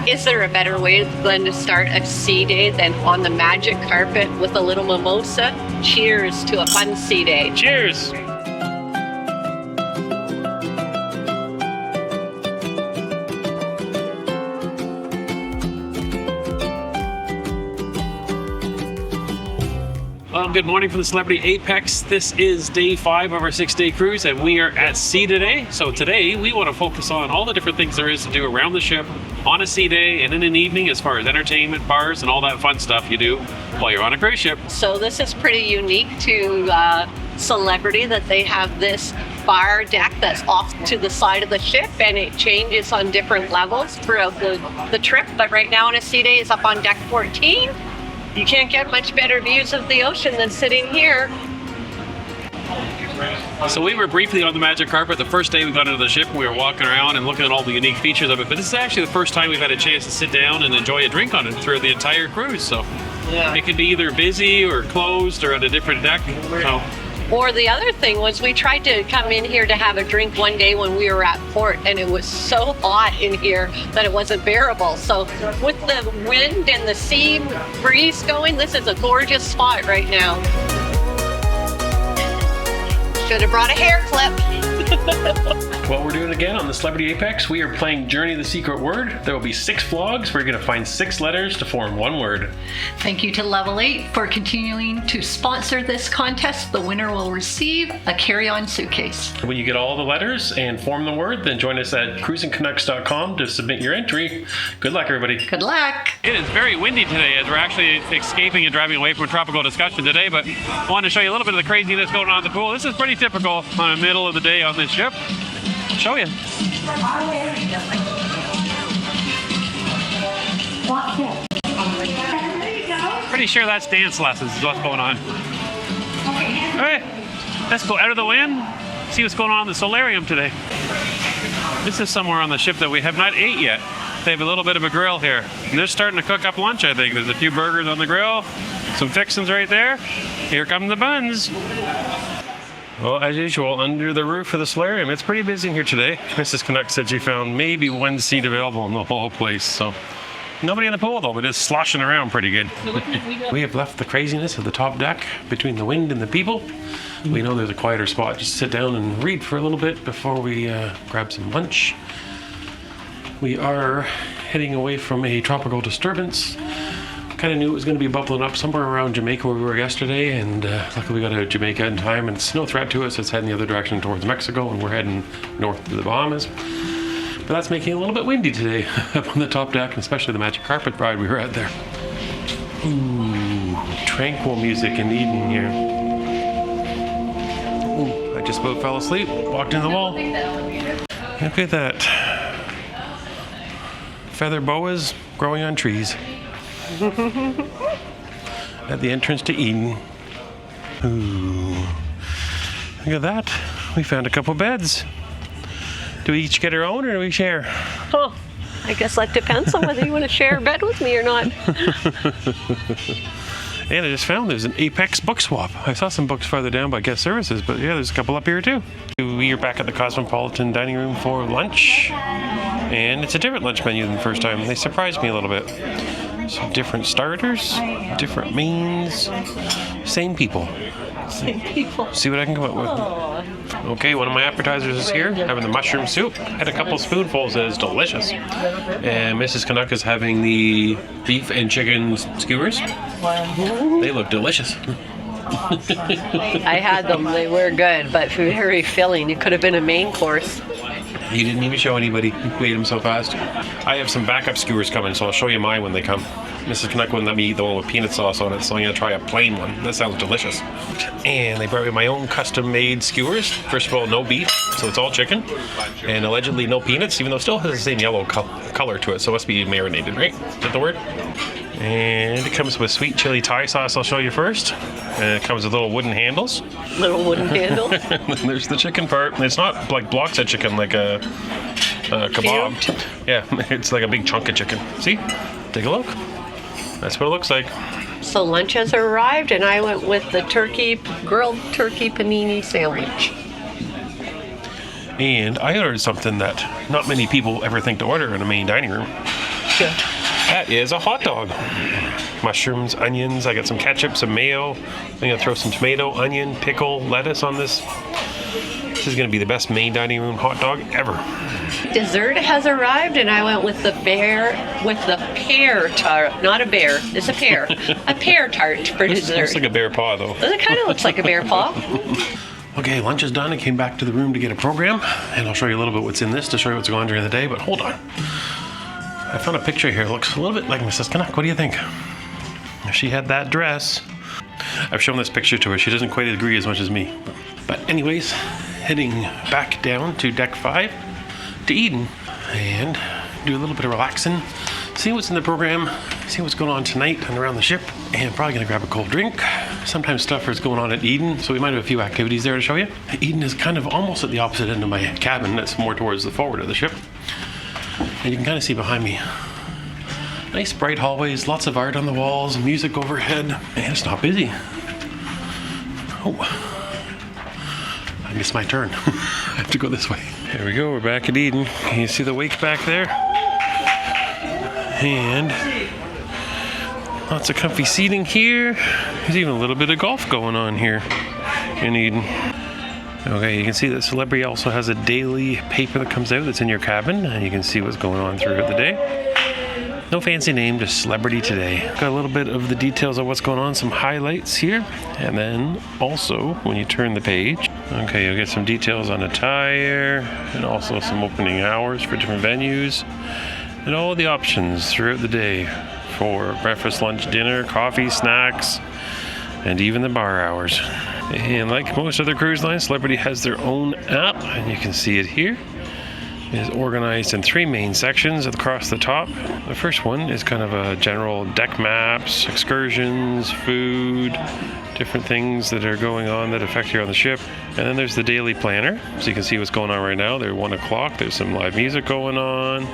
Is there a better way than to start a sea day than on the magic carpet with a little mimosa? Cheers to a fun sea day. Cheers! Well, good morning from the Celebrity Apex. This is day 5 of our 6-day cruise, and we are at sea today. So today we want to focus on all the different things there is to do around the ship on a sea day and in an evening, as far as entertainment, bars, and all that fun stuff you do while you're on a cruise ship. So this is pretty unique to Celebrity, that they have this bar deck that's off to the side of the ship, and it changes on different levels throughout the trip. But right now on a sea day is up on deck 14. You can't get much better views of the ocean than sitting here. So we were briefly on the magic carpet the first day we got into the ship. We were walking around and looking at all the unique features of it, but this is actually the first time we've had a chance to sit down and enjoy a drink on it through the entire cruise. So yeah, it could be either busy or closed or at a different deck. So. Or the other thing was, we tried to come in here to have a drink one day when we were at port, and it was so hot in here that it wasn't bearable. So with the wind and the sea breeze going, this is a gorgeous spot right now. Should have brought a hair clip. What we're doing again on the Celebrity Apex, we are playing Journey the Secret Word. There will be 6 vlogs. We're going to find 6 letters to form one word. Thank you to Level 8 for continuing to sponsor this contest. The winner will receive a carry-on suitcase. When you get all the letters and form the word, then join us at cruisingcanucks.com to submit your entry. Good luck, everybody. Good luck. It is very windy today as we're actually escaping and driving away from a tropical discussion today, but I wanted to show you a little bit of the craziness going on at the pool. This is pretty typical on the middle of the day on this ship. Show you. Pretty sure that's dance lessons is what's going on. All right, let's go out of the wind, see what's going on in the solarium today. This is somewhere on the ship that we have not ate yet. They have a little bit of a grill here. And they're starting to cook up lunch, I think. There's a few burgers on the grill, some fixings right there. Here come the buns. Well, as usual, under the roof of the solarium, it's pretty busy in here today. Mrs. Canucks said she found maybe 1 seat available in the whole place, so nobody in the pool though, but it's sloshing around pretty good. We have left the craziness of the top deck between the wind and the people. We know there's a quieter spot. Just sit down and read for a little bit before we grab some lunch. We are heading away from a tropical disturbance. Kind of knew it was going to be bubbling up somewhere around Jamaica where we were yesterday, and luckily we got to Jamaica in time, and it's no threat to us. It's heading the other direction towards Mexico, and we're heading north to the Bahamas. But that's making it a little bit windy today up on the top deck, and especially the magic carpet ride we were at there. Ooh, tranquil music in Eden here. Ooh, I just about fell asleep, walked in the wall. Look at that. Feather boas growing on trees. At the entrance to Eden. Ooh. Look at that. We found a couple beds. Do we each get our own or do we share? Oh, I guess that depends on whether you want to share a bed with me or not. And I just found there's an Apex book swap. I saw some books farther down by guest services, but yeah, there's a couple up here too. We are back at the Cosmopolitan dining room for lunch. And it's a different lunch menu than the first time. They surprised me a little bit. Some different starters, different mains, same people. Same people. See what I can come up with. Aww. Okay, one of my appetizers is here, having the mushroom soup. Had a couple spoonfuls, it is delicious. And Mrs. Canuck is having the beef and chicken skewers. They look delicious. I had them, they were good, but very filling. It could have been a main course. You didn't even show anybody. You ate them so fast. I have some backup skewers coming, so I'll show you mine when they come. Mrs. Canuck wouldn't let me eat the one with peanut sauce on it, so I'm going to try a plain one. That sounds delicious. And they brought me my own custom-made skewers. First of all, no beef, so it's all chicken. And allegedly no peanuts, even though it still has the same yellow color to it, so it must be marinated, right? Is that the word? And it comes with sweet chili Thai sauce I'll show you first. And it comes with little wooden handles. Little wooden handles. There's the chicken part. It's not like blocks of chicken like a kebab. Cute. Yeah, it's like a big chunk of chicken. See? Take a look. That's what it looks like. So lunch has arrived, and I went with the grilled turkey panini sandwich. And I ordered something that not many people ever think to order in a main dining room. That is a hot dog. Mushrooms, onions. I got some ketchup, some mayo. I'm gonna throw some tomato, onion, pickle, lettuce on this. This is gonna be the best main dining room hot dog ever. Dessert has arrived, and I went with the pear tart. Not a bear, it's a pear. A pear tart for dessert. Looks like a bear paw though. It kind of looks like a bear paw. Okay, lunch is done. I came back to the room to get a program, and I'll show you a little bit what's in this to show you what's going on during the day, but hold on. I found a picture here. It looks a little bit like Mrs. Canuck. What do you think? If she had that dress. I've shown this picture to her. She doesn't quite agree as much as me. But anyways, heading back down to deck 5 to Eden and do a little bit of relaxing, see what's in the program, see what's going on tonight and around the ship, and probably gonna grab a cold drink. Sometimes stuff is going on at Eden, so we might have a few activities there to show you. Eden is kind of almost at the opposite end of my cabin. That's more towards the forward of the ship. And you can kind of see behind me, nice bright hallways, lots of art on the walls, music overhead, and it's not busy. Oh, I missed my turn. I have to go this way. Here we go, we're back at Eden. Can you see the wake back there? And lots of comfy seating here. There's even a little bit of golf going on here in Eden. Okay, you can see that Celebrity also has a daily paper that comes out that's in your cabin, and you can see what's going on throughout the day. No fancy name, just Celebrity Today. Got a little bit of the details of what's going on, some highlights here, and then also when you turn the page, okay, you'll get some details on attire, and also some opening hours for different venues, and all the options throughout the day for breakfast, lunch, dinner, coffee, snacks, and even the bar hours. And like most other cruise lines, Celebrity has their own app, and you can see it here. It is organized in 3 main sections across the top. The first one is kind of a general deck maps, excursions, food, different things that are going on that affect you on the ship. And then there's the daily planner, so you can see what's going on right now. They're 1 o'clock, there's some live music going on.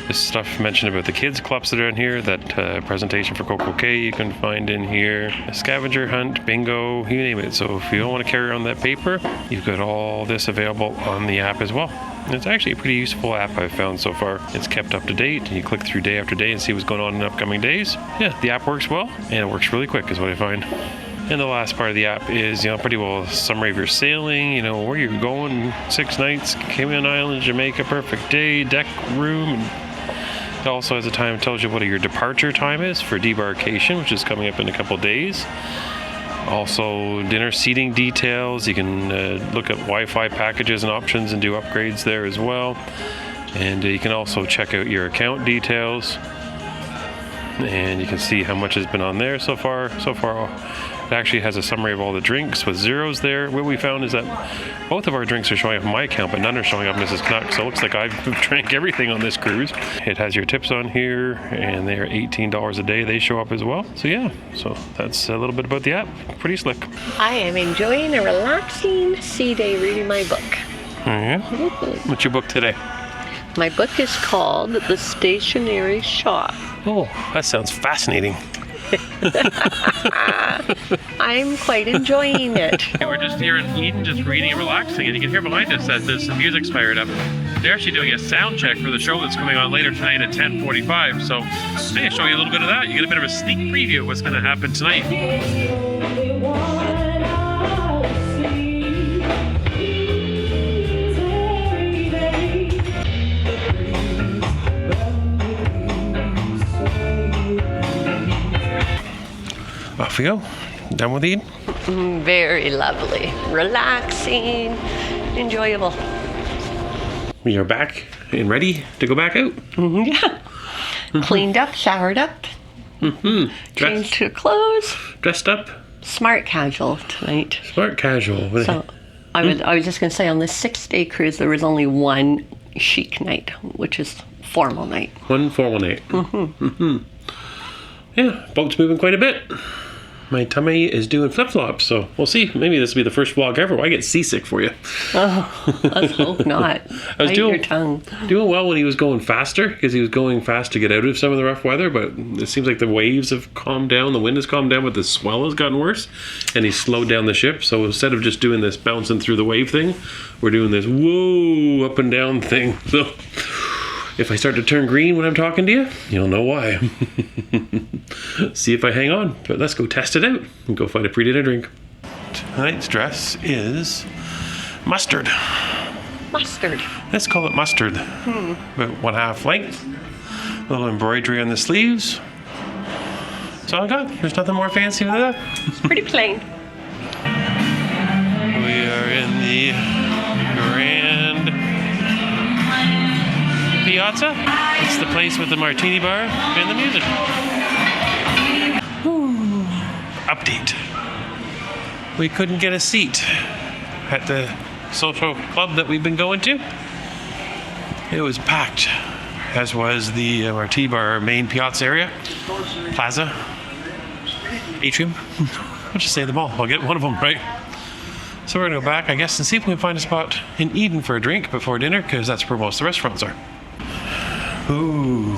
This stuff mentioned about the kids clubs that are in here, that presentation for CocoCay you can find in here, a scavenger hunt, bingo, you name it. So if you don't want to carry around that paper, you've got all this available on the app as well. And it's actually a pretty useful app I've found so far. It's kept up to date, and you click through day after day and see what's going on in upcoming days. Yeah, the app works well, and it works really quick is what I find. And the last part of the app is, pretty well a summary of your sailing, where you're going, 6 nights, Cayman Islands, Jamaica, perfect day, deck room, and it also has a time, tells you what your departure time is for debarkation, which is coming up in a couple days. Also, dinner seating details. You can look at Wi-Fi packages and options and do upgrades there as well. And you can also check out your account details. And you can see how much has been on there so far. It actually has a summary of all the drinks with zeros there. What we found is that both of our drinks are showing up on my account, but none are showing up Mrs. Canuck. So it looks like I've drank everything on this cruise. It has your tips on here, and they are $18 a day. They show up as well. So yeah, so that's a little bit about the app. Pretty slick. I am enjoying a relaxing sea day reading my book. Oh, yeah? What's your book today? My book is called The Stationery Shop. Oh, that sounds fascinating. I'm quite enjoying it. We're just here in Eden, just reading and relaxing, and you can hear behind us that there's some music's fired up. They're actually doing a sound check for the show that's coming on later tonight at 10:45. So I'm going to show you a little bit of that. You get a bit of a sneak preview of what's going to happen tonight. Off we go. Done with Eden? Very lovely. Relaxing. Enjoyable. We are back and ready to go back out. Yeah. Cleaned up, showered up. Changed to clothes. Dressed up. Smart casual tonight. Smart casual. So I was just going to say, on this 6-day cruise, there was only one chic night, which is formal night. One formal night. Yeah, boat's moving quite a bit. My tummy is doing flip-flops, so we'll see. Maybe this will be the first vlog ever where I get seasick for you. Oh, let's hope not. I was Bite your tongue. doing well when he was going faster, because he was going fast to get out of some of the rough weather, but it seems like the waves have calmed down, the wind has calmed down, but the swell has gotten worse, and he's slowed down the ship. So instead of just doing this bouncing through the wave thing, we're doing this whoa up and down thing. So If I start to turn green when I'm talking to you, you'll know why. See if I hang on. But let's go test it out and go find a pre-dinner drink. Tonight's dress is mustard. Mustard. Let's call it mustard. About 1/2 length. A little embroidery on the sleeves. That's all I got. There's nothing more fancy than that. It's pretty plain. We are in the Grand Piazza. It's the place with the martini bar and the music. Ooh. Update. We couldn't get a seat at the social club that we've been going to. It was packed, as was the martini bar main piazza area, plaza, atrium. I'll just say them all. I'll get one of them right. So we're gonna go back, I guess, and see if we can find a spot in Eden for a drink before dinner, because that's where most of the restaurants are. Ooh,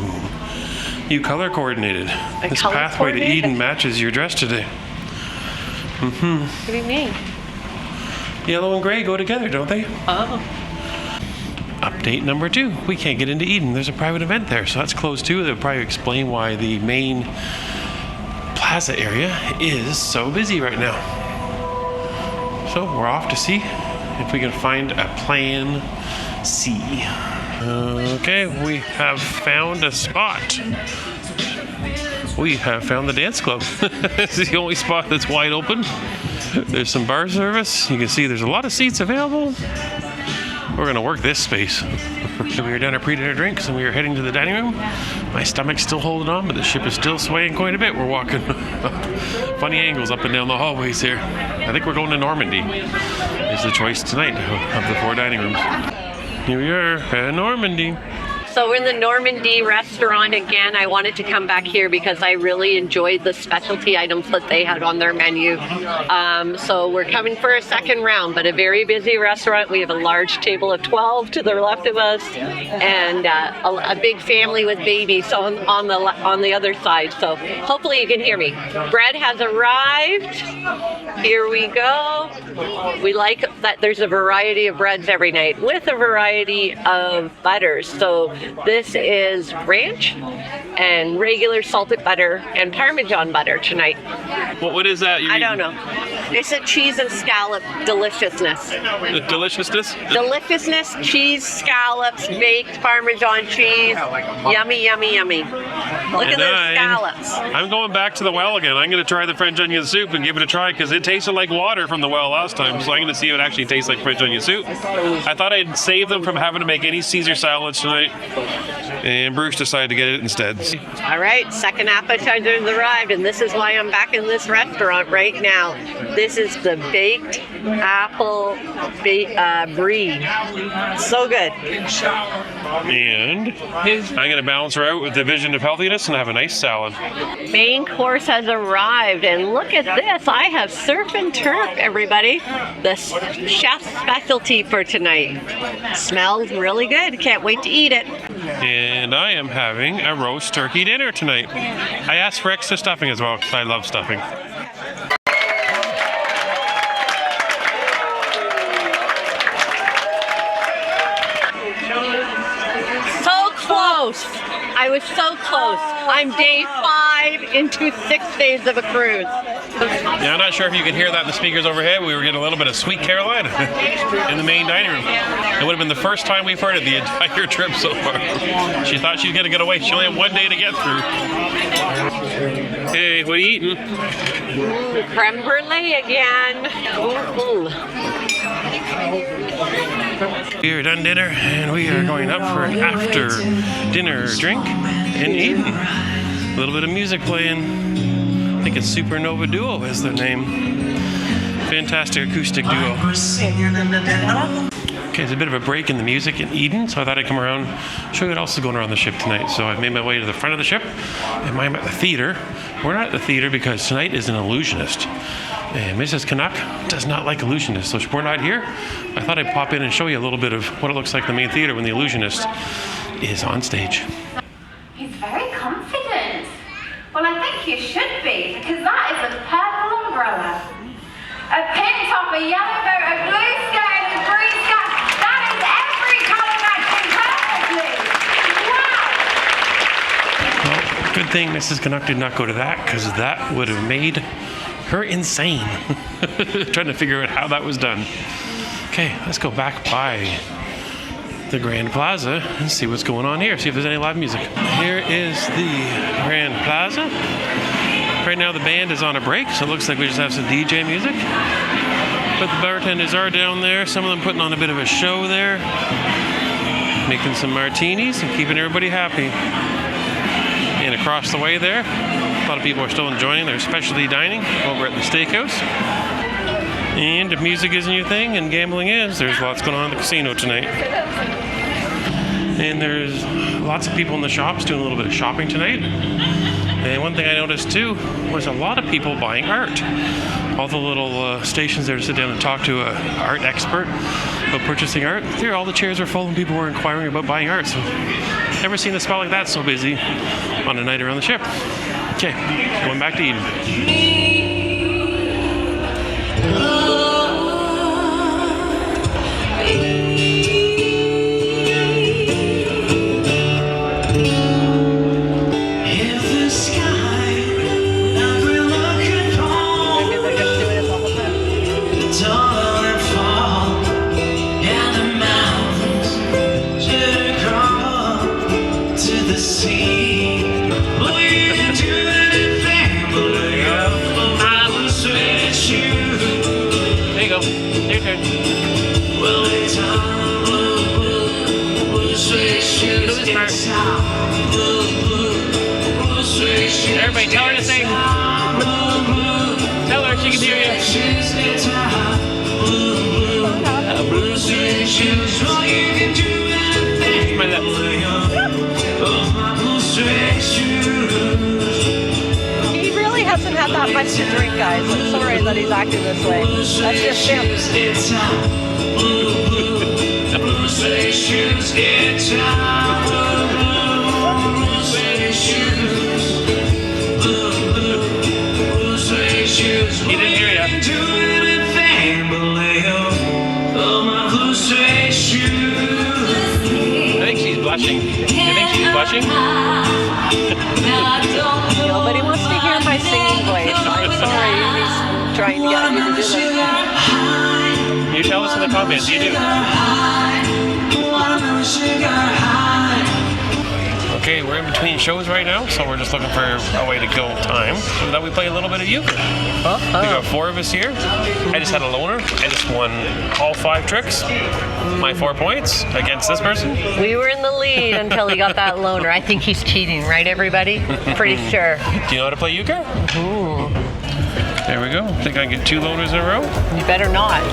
you color coordinated. This pathway to Eden matches your dress today. What do you mean? Yellow and gray go together, don't they? Oh. Update number 2. We can't get into Eden. There's a private event there, so that's closed too. They'll probably explain why the main plaza area is so busy right now. So we're off to see if we can find a plan C. Okay, we have found a spot. We have found the dance club. This is the only spot that's wide open. There's some bar service. You can see there's a lot of seats available. We're gonna work this space. We were done our pre-dinner drinks and we are heading to the dining room. My stomach's still holding on, but the ship is still swaying quite a bit. We're walking funny angles up and down the hallways here. I think we're going to Normandy. Is the choice tonight of the 4 dining rooms. Here we are at Normandy. So we're in the Normandy restaurant again. I wanted to come back here because I really enjoyed the specialty items that they had on their menu. So we're coming for a second round, but a very busy restaurant. We have a large table of 12 to the left of us, and a big family with babies on the other side. So hopefully you can hear me. Bread has arrived. Here we go. We like that there's a variety of breads every night with a variety of butters. So this is ranch and regular salted butter and Parmesan butter tonight. What is that? I don't know. It's a cheese and scallop deliciousness. Deliciousness? Deliciousness, cheese, scallops, baked Parmesan cheese. Yummy, yummy, yummy. Look at those scallops. I'm going back to the well again. I'm going to try the French onion soup and give it a try because it tasted like water from the well last time. So I'm going to see if it actually tastes like French onion soup. I thought I'd save them from having to make any Caesar salads tonight. And Bruce decided to get it instead. All right, second appetizer has arrived, and this is why I'm back in this restaurant right now. This is the baked apple brie. So good. And I'm going to balance her out with the vision of healthiness and have a nice salad. Main course has arrived, and look at this. I have surf and turf, everybody. The chef's specialty for tonight. Smells really good. Can't wait to eat it. And I am having a roast turkey dinner tonight. I asked for extra stuffing as well because I love stuffing. So close. I was so close. I'm day 5 into 6 days of a cruise. Yeah, I'm not sure if you can hear that in the speakers overhead. We were getting a little bit of Sweet Carolina in the main dining room. It would have been the first time we've heard it the entire trip so far. She thought she was going to get away. She only had 1 day to get through. Hey, what are you eating? Creme brulee again. We are done dinner and we are going up for an after dinner drink in Eden. A little bit of music playing. I think it's Supernova Duo is their name. Fantastic acoustic duo. Okay, there's a bit of a break in the music in Eden, so I thought I'd come around, show you what else is going on the ship tonight. So I've made my way to the front of the ship, and I'm at the theater. We're not at the theater because tonight is an illusionist. And Mrs. Canuck does not like illusionists, so we're not here. I thought I'd pop in and show you a little bit of what it looks like in the main theater when the illusionist is on stage. He's very confident. Well, I think you should be, because that is a purple umbrella. A pink top, a yellow boat, a blue skirt, and a green skirt. That is every colour matching perfectly. Good thing Mrs. Canuck did not go to that, because that would have made her insane. Trying to figure out how that was done. Okay, let's go back by the Grand Plaza and see what's going on here. See if there's any live music. Here is the Grand Plaza. Right now the band is on a break, so it looks like we just have some DJ music. But the bartenders are down there. Some of them putting on a bit of a show there. Making some martinis and keeping everybody happy. And across the way there, a lot of people are still enjoying their specialty dining over at the steakhouse. And if music isn't your thing and gambling is, there's lots going on at the casino tonight. And there's lots of people in the shops doing a little bit of shopping tonight. And one thing I noticed too was a lot of people buying art. All the little stations there to sit down and talk to an art expert about purchasing art. Here, all the chairs were full and people were inquiring about buying art. So, never seen a spot like that so busy on a night around the ship. Okay, going back to Eden. Everybody, tell her to sing. Tell her she can hear you. My lips. He really hasn't had that much to drink, guys. I'm sorry that he's acting this way. That's just him. He didn't hear you. I think she's blushing. You think she's blushing? Nobody wants to hear my singing voice. I'm sorry he's trying to get you to do this. You tell us in the comments. You do. Okay, we're in between shows right now, so we're just looking for a way to kill time. So that we play a little bit of euchre. We got 4 of us here. I just had a loner. I just won all 5 tricks. My 4 points against this person. We were in the lead until he got that loner. I think he's cheating, right, everybody? Pretty sure. Do you know how to play euchre? Ooh. There we go. Think I can get 2 loners in a row? You better not.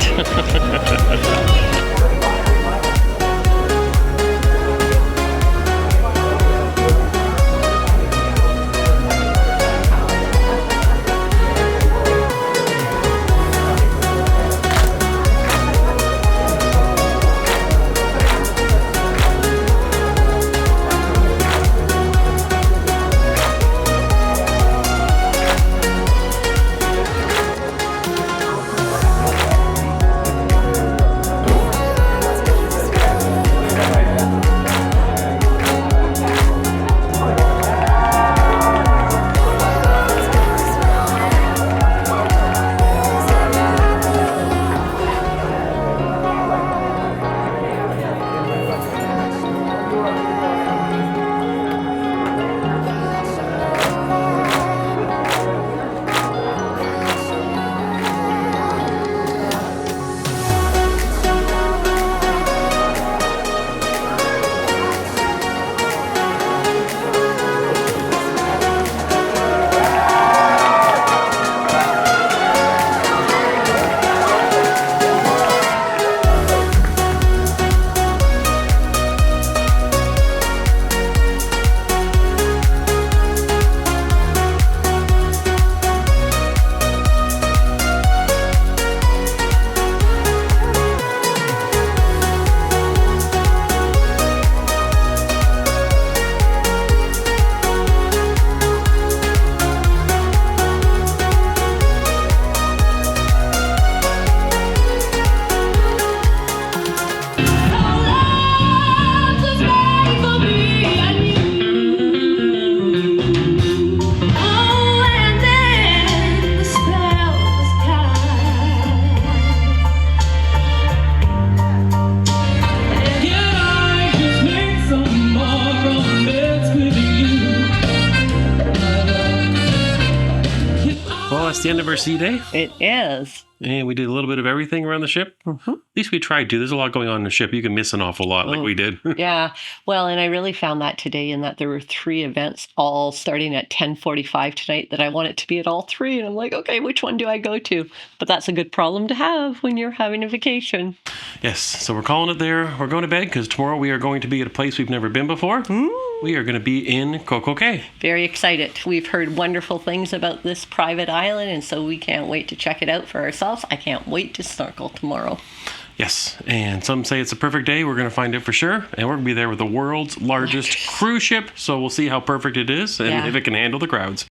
it's the end of our sea day. It is. And we did a little bit of everything around the ship. At least we tried to. There's a lot going on in the ship. You can miss an awful lot like we did. Yeah. Well, and I really found that today in that there were 3 events all starting at 10:45 tonight that I wanted to be at all 3. And I'm like, okay, which one do I go to? But that's a good problem to have when you're having a vacation. Yes. So we're calling it there. We're going to bed because tomorrow we are going to be at a place we've never been before. We are going to be in CocoCay. Very excited. We've heard wonderful things about this private island, and so we can't wait to check it out for ourselves. I can't wait to snorkel tomorrow. Yes, and some say it's a perfect day. We're going to find out for sure. And we're going to be there with the world's largest cruise ship. So we'll see how perfect it is and if it can handle the crowds.